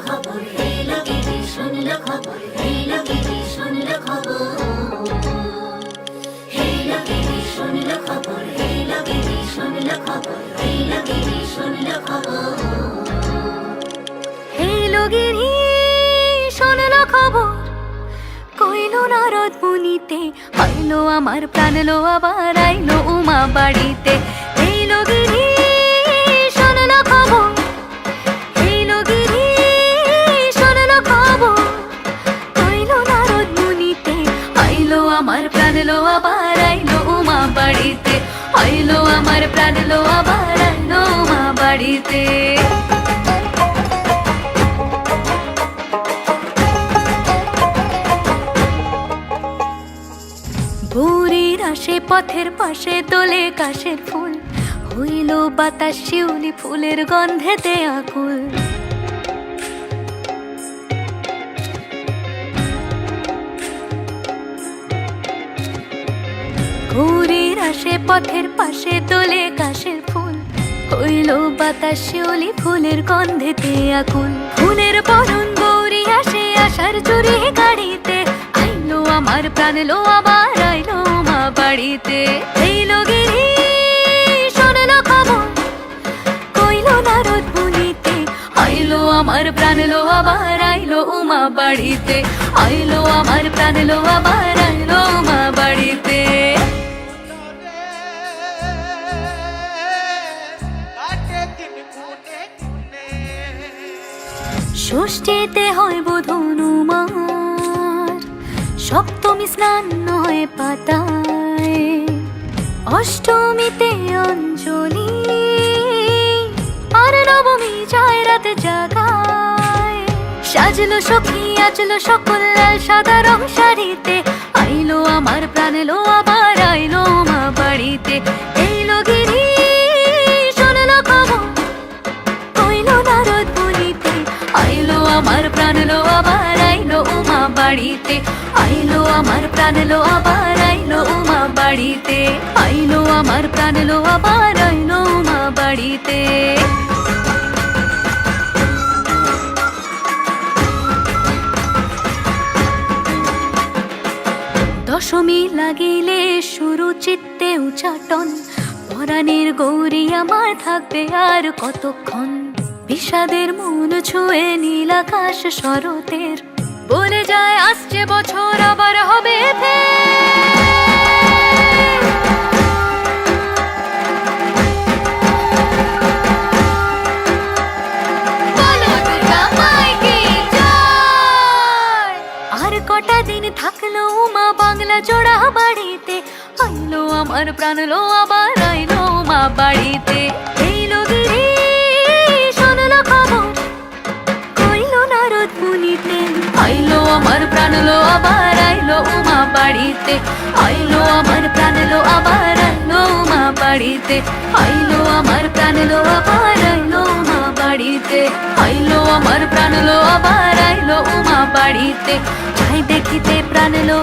খবর, এলো গিরি শুনলো খবর, এলো গিরি শুনলো খবর, এলো গিরি শুনলো খবর, এলো গিরি শুনলো খবর, এলো গিরি শুনলো খবর, এলো গিরি শুনলো খবর। কইলো নারদ মুনিতে, আইলো আমার প্রাণ লো আবার আইলো উমা বাড়িতে। এলো গিরি শুনলো খবর, এলো গিরি শুনলো খবর। কইলো নারদ মুনিতে, আইলো আমার প্রাণ লো আবার আইলো উমা বাড়িতে। আইলো আমার প্রাণ লো আবার আইলো উমা বাড়িতে। ভোরের আসে পথের পাশে তোলে কাশের ফুল, হইল বাতাস শিউলি ফুলের গন্ধেতে আকুল। ভোরের আসে পথের পাশে তোলে কাশের ফুল, হইল বাতাস শিউলি ফুলের গন্ধেতে আকুল। ফুলের বরণ গৌরী আসে আশার চুরি গাড়িতে, আইলো আমার প্রাণ লো আবার আইলো মা বাড়িতে। এইলো গিরি শুনলো খবর, কইলো নারদ মুনিতে, আইলো আমার প্রাণ লো আবার আইলো উমা বাড়িতে। আইলো আমার প্রাণ লো আবার আইলো উমা বাড়িতে। ষষ্ঠীতে হয় বোধন উমার, সপ্তমী স্নান নয় পাতায়, অষ্টমীতে অঞ্জলি, আর নবমী যায় রাত জাগায়। সাজলো সখী আজলো সকল লাল সাদা রং শাড়িতে, আইলো আমার প্রাণ লো আবার আইলো মা বাড়িতে। এইলো গিরি শুনলো খবর, কইলো নারদ মুনিতে, আইলো আমার প্রাণ লো আবার আইলো উমা বাড়িতে। আইলো আমার প্রাণ লো আবার আইলো উমা বাড়িতে। আইলো আমার প্রাণ লো আবার আইলো উমা বাড়িতে। দশমী লাগিলে শুরু চিত্তে উচাটন, পরাণের গৌরী আমার থাকবে আর কতক্ষণ। বিষাদের মন ছুঁয়ে নীল আকাশ শরতের, বলে যায় আসছে বছর আবার হবে ফের। বলো দুর্গা মাইকে জয়। আর কটা দিন থাকলো উমা বাংলা জোড়া বাড়িতে, আইলো আমার প্রাণ লো আবার আইলো উমা বাড়িতে। এইলো গিরি শুনলো খবর, কইলো নারদ মুনিতে, আইলো আমার প্রাণ লো আবার আইলো উমা বাড়িতে। আইলো আমার প্রাণ লো আবার আইলো উমা বাড়িতে। আইলো আমার প্রাণ লো আবার আইলো উমা বাড়িতে। আইলো আমার প্রাণ লো আবার আইলো উমা বাড়িতে। যাই দেখিতে প্রাণ লো